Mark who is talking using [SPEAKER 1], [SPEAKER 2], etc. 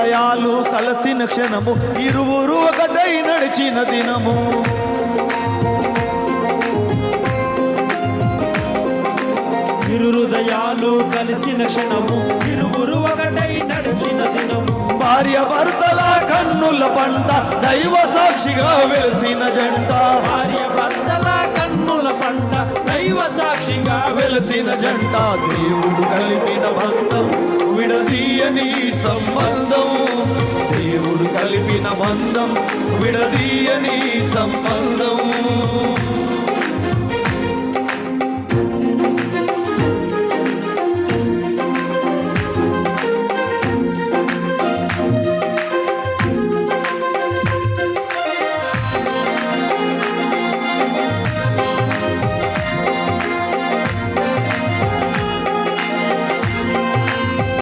[SPEAKER 1] హృదయాలు కలిసిన క్షణము ఇరువురు ఒకటై నడిచిన దినము
[SPEAKER 2] ఇరు హృదయాలు కలిసిన క్షణము ఇరువురు ఒకటై నడిచిన దినము
[SPEAKER 1] భార్య భర్తల కన్నుల పంట దైవ సాక్షిగా వెలిసిన జంట
[SPEAKER 2] భార్య భర్తల కన్నుల పంట దైవ సాక్షిగా
[SPEAKER 1] వెలిసిన జంట దేవుడు కలిపిన బంధం